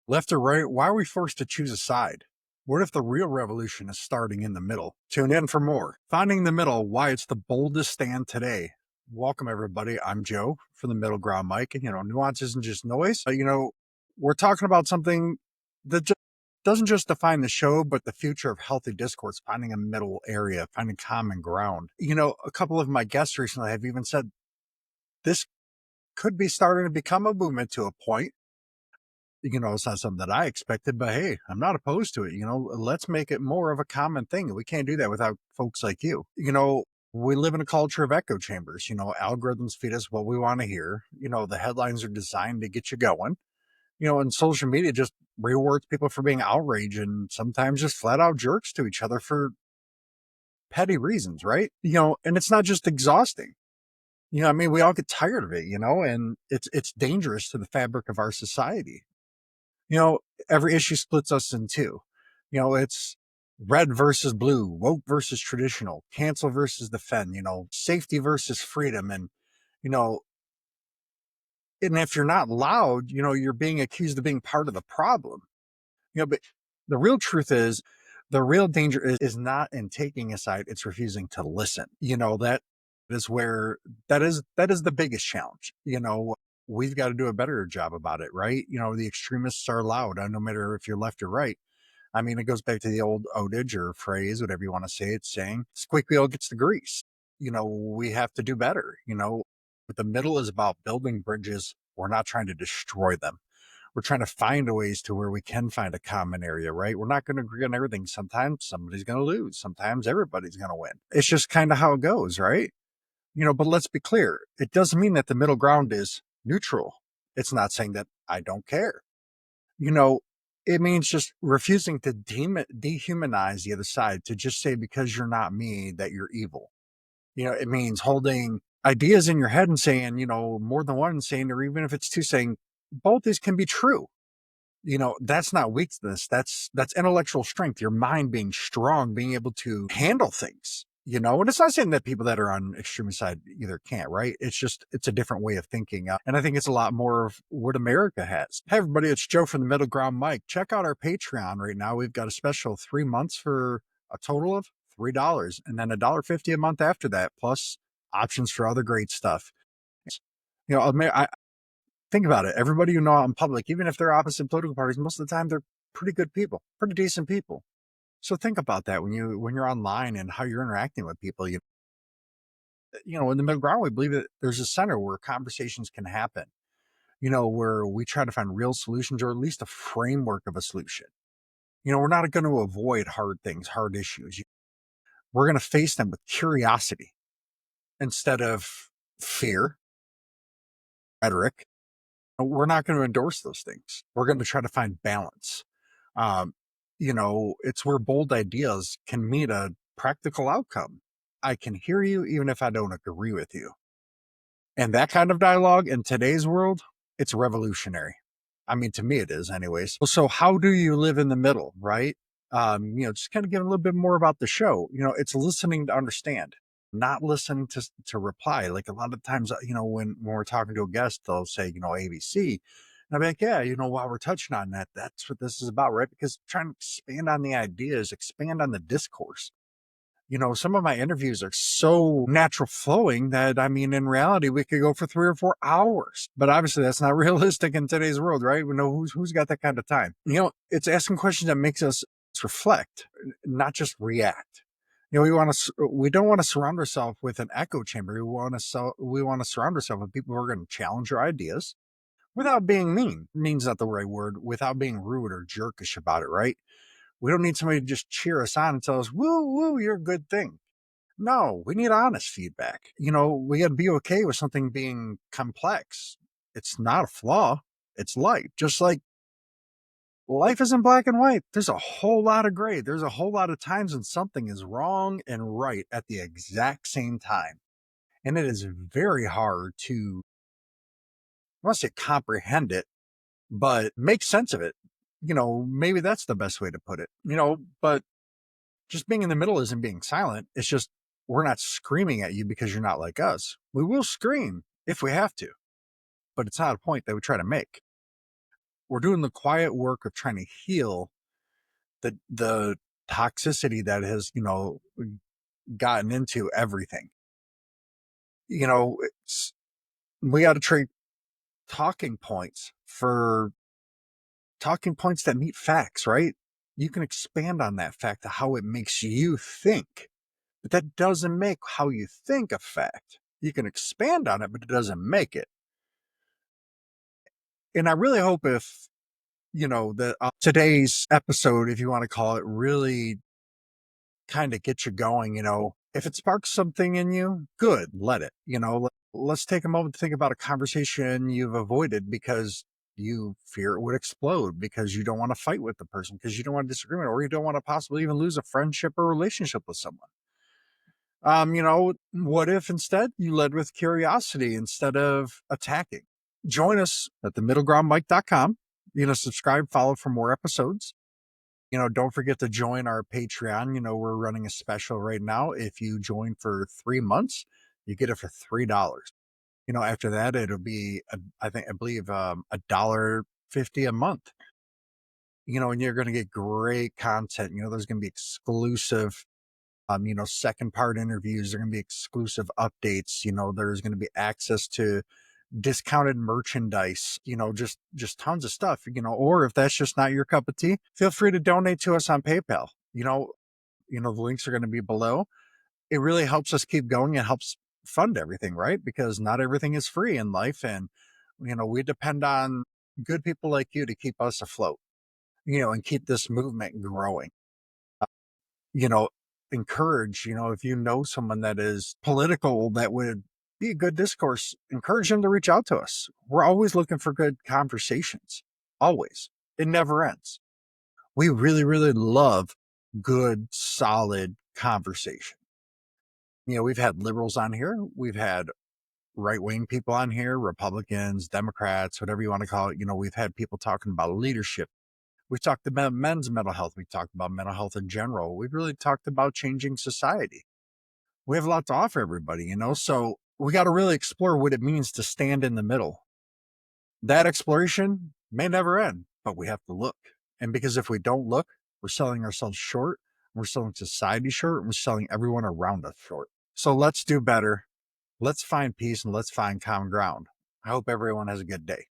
Left or right, why are we forced to choose a side? What if the real revolution is starting in the middle? Tune in for more. Finding the middle, why it's the boldest stand today. Welcome, everybody. I'm Joe for the Middle Ground Mike. And, nuance isn't just noise. We're talking about something that doesn't just define the show, but the future of healthy discourse, finding a middle area, finding common ground. A couple of my guests recently have even said this could be starting to become a movement to a point. It's not something that I expected, but hey, I'm not opposed to it. Let's make it more of a common thing. We can't do that without folks like you. We live in a culture of echo chambers. Algorithms feed us what we want to hear. The headlines are designed to get you going. And social media just rewards people for being outraged and sometimes just flat out jerks to each other for petty reasons, right? And it's not just exhausting. We all get tired of it, and it's dangerous to the fabric of our society. you know, every issue splits us in two. It's red versus blue, woke versus traditional, cancel versus defend, safety versus freedom. You know, and if you're not loud, you're being accused of being part of the problem. But the real truth is the real danger is not in taking a side, it's refusing to listen. That is where that is the biggest challenge. We've got to do a better job about it, right? The extremists are loud, no matter if you're left or right. It goes back to the old adage or phrase, whatever you want to say. It's saying, squeak wheel gets the grease. We have to do better. But the middle is about building bridges. We're not trying to destroy them. We're trying to find ways to where we can find a common area, right? We're not going to agree on everything. Sometimes somebody's going to lose. Sometimes everybody's going to win. It's just kind of how it goes, right? But let's be clear. It doesn't mean that the middle ground is neutral. It's not saying that I don't care. You know, it means just refusing to dehumanize the other side, to just say because you're not me that you're evil. It means holding ideas in your head and saying, more than one and saying, or even if it's two, saying both these can be true. That's not weakness. That's intellectual strength, your mind being strong, being able to handle things. And it's not saying that people that are on extreme side either can't, right? It's a different way of thinking. And I think it's a lot more of what America has. Hey, everybody, it's Joe from the Middle Ground Mike. Check out our Patreon right now. We've got a special 3 months for a total of $3 and then $1.50 a month after that, plus options for other great stuff. I think about it. Everybody you know out in public, even if they're opposite political parties, most of the time they're pretty good people, pretty decent people. So think about that when you're online and how you're interacting with people. In the middle ground, we believe that there's a center where conversations can happen. Where we try to find real solutions or at least a framework of a solution. We're not going to avoid hard things, hard issues. We're going to face them with curiosity instead of fear, rhetoric. We're not going to endorse those things. We're going to try to find balance. Um, it's where bold ideas can meet a practical outcome. I can hear you even if I don't agree with you. And that kind of dialogue in today's world, it's revolutionary. To me, it is, anyways. So, how do you live in the middle, right? Just kind of give a little bit more about the show. It's listening to understand, not listening to reply. Like a lot of times, when we're talking to a guest, they'll say, ABC. And I'll be like, yeah, while we're touching on that, that's what this is about, right? Because trying to expand on the ideas, expand on the discourse. Some of my interviews are so natural flowing that, in reality, we could go for 3 or 4 hours. But obviously, that's not realistic in today's world, right? We know who's got that kind of time. It's asking questions that makes us reflect, not just react. We don't want to surround ourselves with an echo chamber. We want to surround ourselves with people who are going to challenge our ideas without being mean. Mean's not the right word. Without being rude or jerkish about it, right? We don't need somebody to just cheer us on and tell us, woo, woo, you're a good thing. No, we need honest feedback. We got to be okay with something being complex. It's not a flaw. It's light. Just like life isn't black and white. There's a whole lot of gray. There's a whole lot of times when something is wrong and right at the exact same time. And it is very hard to, I want to say comprehend it, but make sense of it. Maybe that's the best way to put it. But just being in the middle isn't being silent. It's just we're not screaming at you because you're not like us. We will scream if we have to, but it's not a point that we try to make. we're doing the quiet work of trying to heal the toxicity that has, gotten into everything. We got to trade talking points for talking points that meet facts, right? You can expand on that fact to how it makes you think, but that doesn't make how you think a fact. You can expand on it, but it doesn't make it. And I really hope if, that today's episode, if you want to call it, really kind of get you going, if it sparks something in you, good, let it, let's take a moment to think about a conversation you've avoided because you fear it would explode, because you don't want to fight with the person, because you don't want to disagree, or you don't want to possibly even lose a friendship or relationship with someone. What if instead you led with curiosity instead of attacking? Join us at the middlegroundmike.com. Subscribe, follow for more episodes. Don't forget to join our Patreon. We're running a special right now. If you join for 3 months, you get it for $3. After that, it'll be, I believe, $1.50 a month. And you're going to get great content. There's going to be exclusive, second part interviews. There are going to be exclusive updates. There's going to be access to discounted merchandise, just tons of stuff, or if that's just not your cup of tea, feel free to donate to us on PayPal. The links are going to be below. It really helps us keep going. It helps fund everything, right? Because not everything is free in life. And, we depend on good people like you to keep us afloat, and keep this movement growing. you know, encourage, if you know someone that is political that would be a good discourse, encourage them to reach out to us. We're always looking for good conversations. Always. It never ends. We really, really love good, solid conversation. We've had liberals on here. We've had right wing people on here, Republicans, Democrats, whatever you want to call it. We've had people talking about leadership. We've talked about men's mental health. We've talked about mental health in general. We've really talked about changing society. We have a lot to offer everybody, so we got to really explore what it means to stand in the middle. That exploration may never end, but we have to look. And because if we don't look, we're selling ourselves short, we're selling society short, and we're selling everyone around us short. So let's do better. Let's find peace and let's find common ground. I hope everyone has a good day.